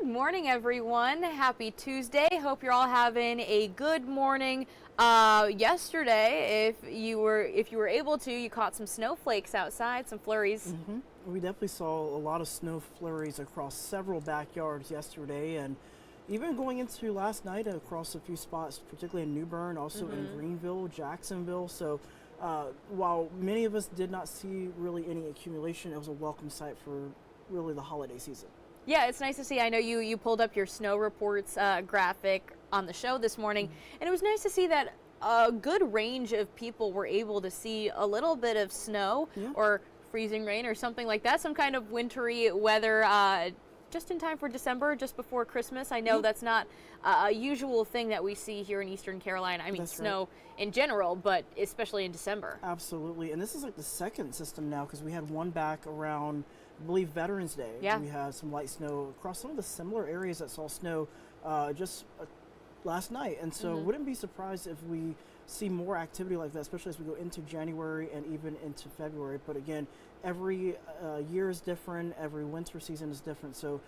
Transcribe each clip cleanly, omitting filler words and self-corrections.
Good morning, everyone. Happy Tuesday. Hope you're all having a good morning. Yesterday, if you were able to, you caught some snowflakes outside, some flurries. We definitely saw a lot of snow flurries across several backyards yesterday, and even going into last night across a few spots, particularly in New Bern, also in Greenville, Jacksonville. So while many of us did not see really any accumulation, it was a welcome sight for really the holiday season. Yeah, it's nice to see. I know you pulled up your snow reports graphic on the show this morning, and it was nice to see that a good range of people were able to see a little bit of snow or freezing rain or something like that, some kind of wintry weather just in time for December, just before Christmas. I know that's not a usual thing that we see here in Eastern Carolina. I mean, that's snow in general, but especially in December. Absolutely, and this is like the second system now, because we had one back around, I believe, Veterans Day. Yeah. We had some light snow across some of the similar areas that saw snow just last night. And so wouldn't be surprised if we see more activity like that, especially as we go into January and even into February. But again, every year is different, every winter season is different. So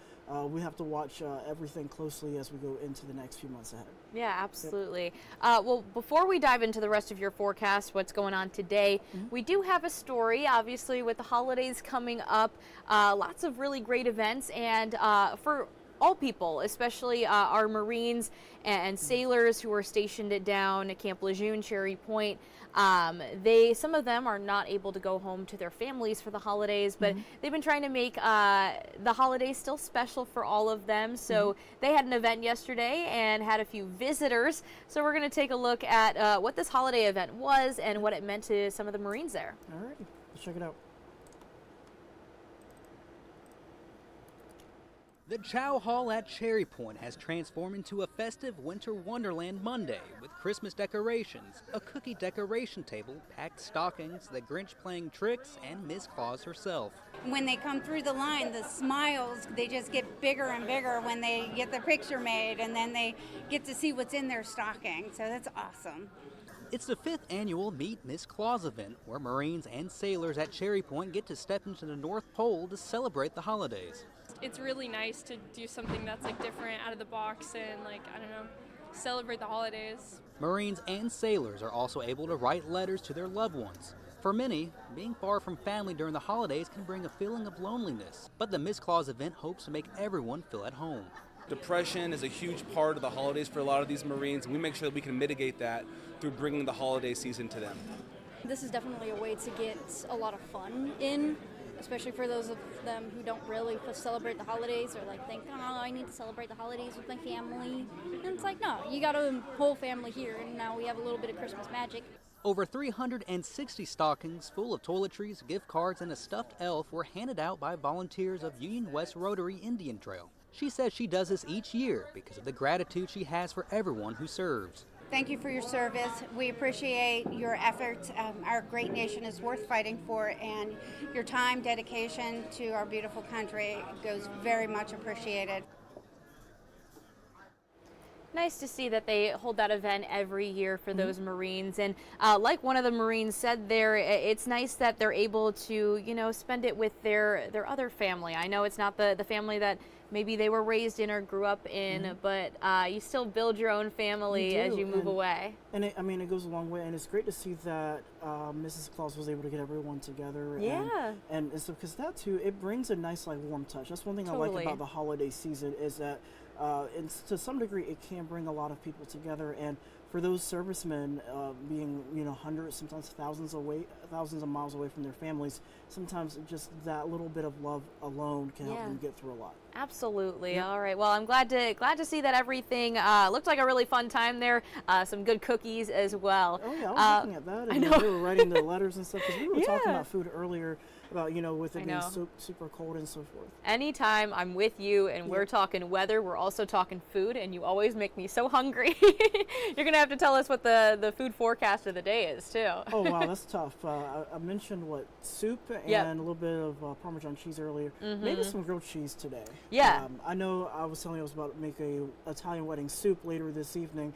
we have to watch everything closely as we go into the next few months ahead. Yeah, absolutely. Well, before we dive into the rest of your forecast, what's going on today, we do have a story, obviously, with the holidays coming up, lots of really great events, and for all people, especially our Marines and sailors who are stationed down at Camp Lejeune, Cherry Point. Some of them are not able to go home to their families for the holidays, but they've been trying to make the holidays still special for all of them. So they had an event yesterday and had a few visitors. So we're going to take a look at what this holiday event was and what it meant to some of the Marines there. All right, let's check it out. The Chow Hall at Cherry Point has transformed into a festive winter wonderland Monday with Christmas decorations, a cookie decoration table, packed stockings, the Grinch playing tricks, and Miss Claus herself. When they come through the line, the smiles, they just get bigger and bigger when they get the picture made, and then they get to see what's in their stocking. So that's awesome. It's the 5th annual Meet Miss Claus event, where Marines and sailors at Cherry Point get to step into the North Pole to celebrate the holidays. It's really nice to do something that's like different, out of the box, and celebrate the holidays. Marines and sailors are also able to write letters to their loved ones. For many, being far from family during the holidays can bring a feeling of loneliness, but the Miss Claus event hopes to make everyone feel at home. Depression is a huge part of the holidays for a lot of these Marines, and we make sure that we can mitigate that through bringing the holiday season to them. This is definitely a way to get a lot of fun in, especially for those of them who don't really celebrate the holidays, or think, oh, I need to celebrate the holidays with my family. And it's like, no, you got a whole family here, and now we have a little bit of Christmas magic. Over 360 stockings full of toiletries, gift cards, and a stuffed elf were handed out by volunteers of Union West Rotary Indian Trail. She says she does this each year because of the gratitude she has for everyone who serves. Thank you for your service. We appreciate your efforts. Our great nation is worth fighting for, and your time, dedication to our beautiful country goes very much appreciated. Nice to see that they hold that event every year for those Marines. And like one of the Marines said there, it's nice that they're able to, spend it with their other family. I know it's not the family that maybe they were raised in or grew up in, but you still build your own family as you move away. And it goes a long way, and it's great to see that Mrs. Claus was able to get everyone together. Yeah. And so, because that too, it brings a nice warm touch. That's one thing I like about the holiday season, is that to some degree it can bring a lot of people together. And for those servicemen being hundreds, sometimes thousands of miles away from their families, sometimes just that little bit of love alone can help them get through a lot. Absolutely. Yeah. All right. Well, I'm glad to see that everything looked like a really fun time there. Some good cookies as well. Oh yeah, I was looking at that, and we were writing the letters and stuff, because we were talking about food earlier, about with it being super cold and so forth. Anytime I'm with you and we're talking weather, we're also talking food, and you always make me so hungry. You're gonna have to tell us what the food forecast of the day is too. Oh wow, that's tough. I mentioned soup and a little bit of Parmesan cheese earlier. Maybe some grilled cheese today. Yeah. I know I was telling you I was about to make a Italian wedding soup later this evening.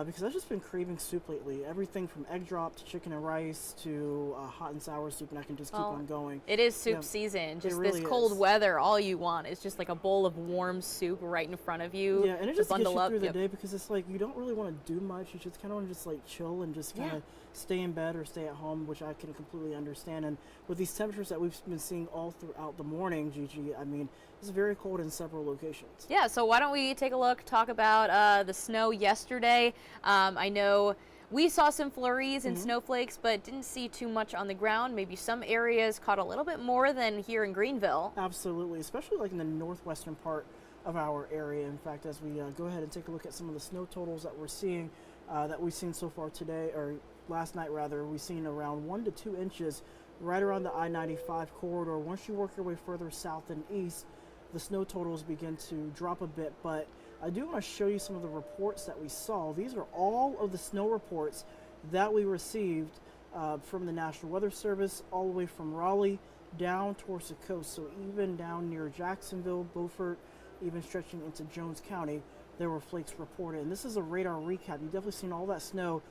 because I've just been craving soup lately. Everything from egg drop to chicken and rice to hot and sour soup, and I can just keep on going. It is soup season. Just really this cold is. weather, all you want is just like a bowl of warm soup right in front of you. Yeah, and it just gets you up. through the day, because it's like you don't really want to do much. You just kind of want to just like chill and just kind of stay in bed or stay at home, which I can completely understand. And with these temperatures that we've been seeing all throughout the morning, Gigi, I mean, it's very cold in several locations. Yeah, so why don't we take a look, talk about the snow yesterday. I know we saw some flurries and snowflakes, but didn't see too much on the ground. Maybe some areas caught a little bit more than here in Greenville. Absolutely, especially like in the northwestern part of our area. In fact, as we go ahead and take a look at some of the snow totals that we're seeing, that we've seen so far today, or last night rather, we've seen around 1 to 2 inches right around the I-95 corridor. Once you work your way further south and east, the snow totals begin to drop a bit, but I do want to show you some of the reports that we saw. These are all of the snow reports that we received from the National Weather Service, all the way from Raleigh down towards the coast. So even down near Jacksonville, Beaufort, even stretching into Jones County, there were flakes reported. And this is a radar recap. You've definitely seen all that snow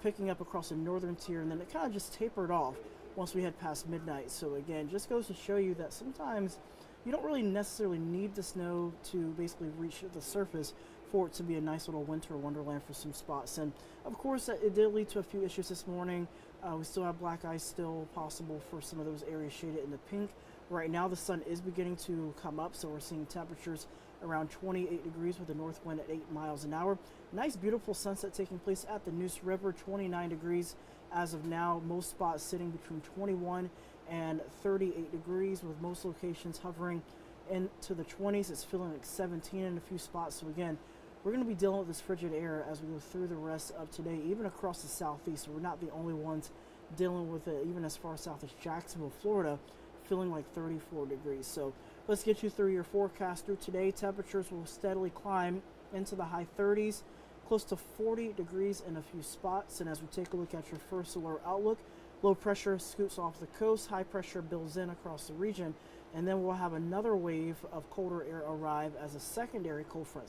picking up across the northern tier, and then it kind of just tapered off once we had past midnight. So again, just goes to show you that sometimes you don't really necessarily need the snow to basically reach the surface for it to be a nice little winter wonderland for some spots. And of course, it did lead to a few issues this morning. We still have black ice still possible for some of those areas shaded in the pink. Right now, the sun is beginning to come up, so we're seeing temperatures around 28 degrees with a north wind at 8 miles an hour. Nice, beautiful sunset taking place at the Neuse River, 29 degrees as of now. Most spots sitting between 21 and 38 degrees, with most locations hovering into the 20s. It's feeling like 17 in a few spots. So again, we're going to be dealing with this frigid air as we go through the rest of today, even across the southeast. So we're not the only ones dealing with it, even as far south as Jacksonville, Florida, feeling like 34 degrees. So let's get you through your forecast through today. Temperatures will steadily climb into the high 30s, close to 40 degrees in a few spots. And as we take a look at your first alert outlook, low pressure scoots off the coast, high pressure builds in across the region, and then we'll have another wave of colder air arrive as a secondary cold front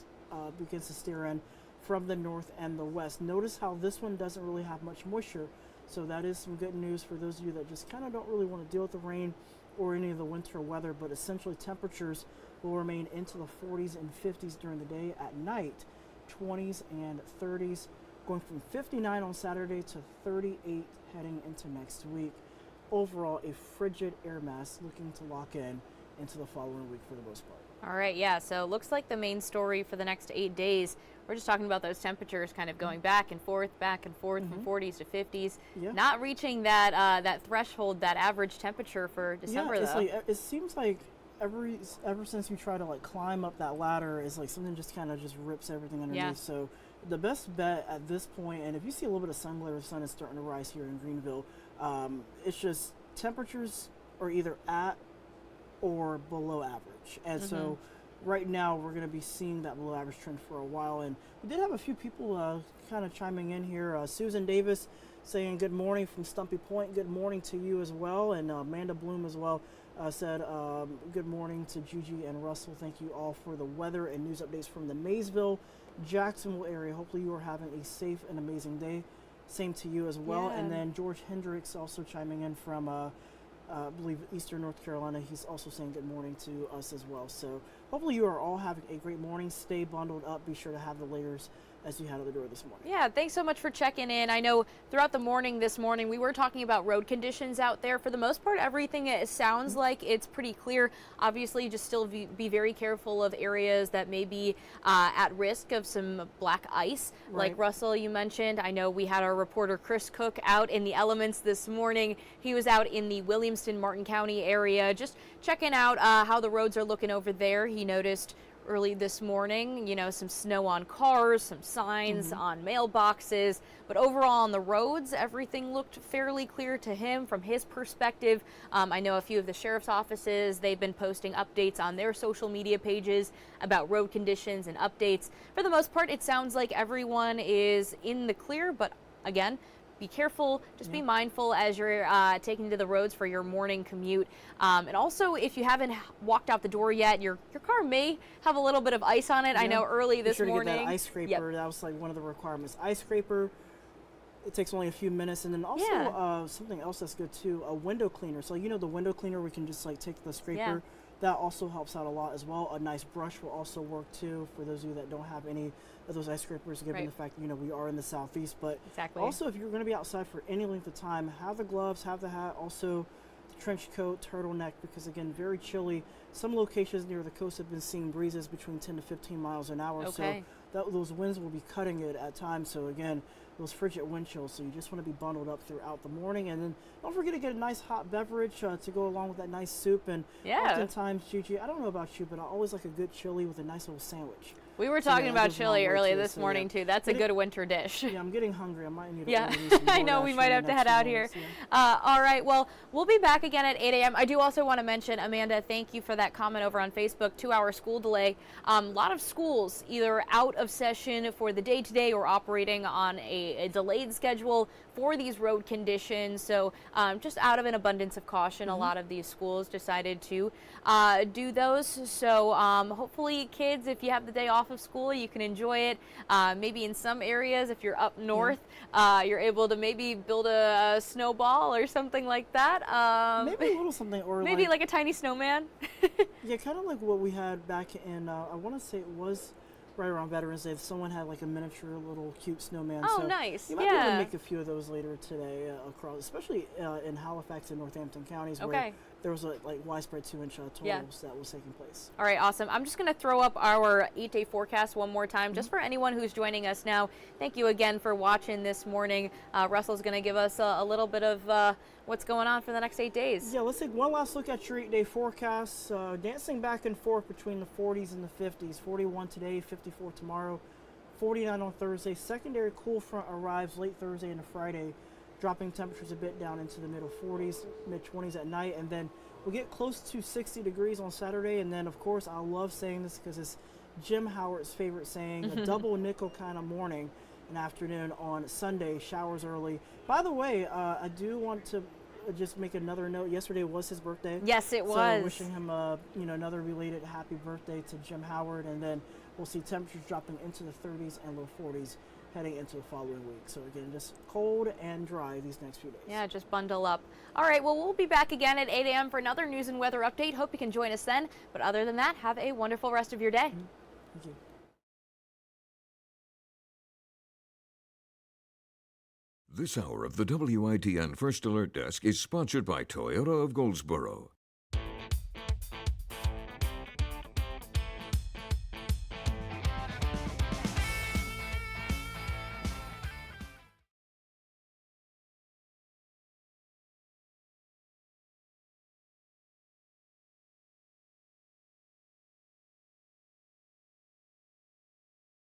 begins to steer in from the north and the west. Notice how this one doesn't really have much moisture, so that is some good news for those of you that just kind of don't really want to deal with the rain or any of the winter weather. But essentially, temperatures will remain into the 40s and 50s during the day. At night, 20s and 30s, going from 59 on Saturday to 38 heading into next week. Overall, a frigid air mass looking to lock in into the following week for the most part. All right, yeah, so it looks like the main story for the next 8 days, we're just talking about those temperatures kind of going back and forth from 40s to 50s, not reaching that threshold, that average temperature for December, it's though. like, it seems like ever since you try to like climb up that ladder, is like something just kind of just rips everything underneath. Yeah. So the best bet at this point, and if you see a little bit of sun glare, the sun is starting to rise here in Greenville, it's just temperatures are either at or below average. And so right now we're going to be seeing that below average trend for a while. And we did have a few people kind of chiming in here. Susan Davis saying good morning from Stumpy Point. Good morning to you as well. And Amanda Bloom as well said good morning to Gigi and Russell. Thank you all for the weather and news updates from the Maysville, Jacksonville area. Hopefully you are having a safe and amazing day. Same to you as well. Yeah. And then George Hendricks also chiming in from I believe Eastern North Carolina. He's also saying good morning to us as well. So hopefully you are all having a great morning. Stay bundled up. Be sure to have the layers as you head out the door this morning. Yeah, thanks so much for checking in. I know throughout the morning this morning we were talking about road conditions out there. For the most part, everything it sounds like it's pretty clear. Obviously, just still be very careful of areas that may be at risk of some black ice. Right. Like Russell, you mentioned. I know we had our reporter Chris Cook out in the elements this morning. He was out in the Williamston, Martin County area, just checking out how the roads are looking over there. He noticed early this morning, you know, some snow on cars, some signs on mailboxes, but overall on the roads, everything looked fairly clear to him from his perspective. I know a few of the sheriff's offices, they've been posting updates on their social media pages about road conditions and updates. For the most part, it sounds like everyone is in the clear, but again, be careful, just be mindful as you're taking to the roads for your morning commute. And also, if you haven't walked out the door yet, your car may have a little bit of ice on it. I know early this be sure morning. To get that ice scraper. That was like one of the requirements. Ice scraper. It takes only a few minutes, and then also something else that's good too, a window cleaner. So you know the window cleaner, we can just like take the scraper. That also helps out a lot as well. A nice brush will also work too for those of you that don't have any of those ice scrapers, given the fact we are in the southeast. But also, if you're going to be outside for any length of time, have the gloves, have the hat, also the trench coat, turtleneck, because again, very chilly. Some locations near the coast have been seeing breezes between 10 to 15 miles an hour. So those winds will be cutting it at times. So again, those frigid wind chills, so you just want to be bundled up throughout the morning. And then don't forget to get a nice hot beverage to go along with that nice soup. And oftentimes, Gigi, I don't know about you, but I always like a good chili with a nice little sandwich. We were talking about chili earlier this morning too. That's a good winter dish. Yeah, I'm getting hungry. I might need I know we might have to head out here. All right, well, we'll be back again at 8 a.m. I do also want to mention, Amanda, thank you for that comment over on Facebook, 2-hour school delay. A lot of schools either out of session for the day today or operating on a delayed schedule for these road conditions. So just out of an abundance of caution, a lot of these schools decided to do those. So hopefully kids, if you have the day off of school, you can enjoy it. Maybe in some areas, if you're up north, you're able to maybe build a snowball or something like that. Maybe a little something, or maybe like a tiny snowman. Yeah, kind of like what we had back in, I want to say it was right around Veterans Day. Someone had like a miniature little cute snowman. Oh, so nice. You might be able to make a few of those later today across, especially in Halifax and Northampton counties where there was like widespread 2-inch totals that was taking place. All right, awesome. I'm just going to throw up our 8-day forecast one more time, just for anyone who's joining us now. Thank you again for watching this morning. Russell's going to give us a little bit of what's going on for the next 8 days. Yeah, let's take one last look at your 8-day forecast. Dancing back and forth between the 40s and the 50s. 41 today, 54 tomorrow, 49 on Thursday. Secondary cool front arrives late Thursday into Friday, dropping temperatures a bit down into the middle 40s, mid-20s at night, and then we'll get close to 60 degrees on Saturday. And then, of course, I love saying this because it's Jim Howard's favorite saying, a double nickel kind of morning and afternoon on Sunday, showers early. By the way, I do want to just make another note. Yesterday was his birthday. Yes, it was. So wishing him another related happy birthday to Jim Howard. And then we'll see temperatures dropping into the 30s and low 40s heading into the following week. So again, just cold and dry these next few days. Yeah, just bundle up. All right, well, we'll be back again at 8 a.m. for another news and weather update. Hope you can join us then. But other than that, have a wonderful rest of your day. Thank you. This hour of the WITN First Alert Desk is sponsored by Toyota of Goldsboro.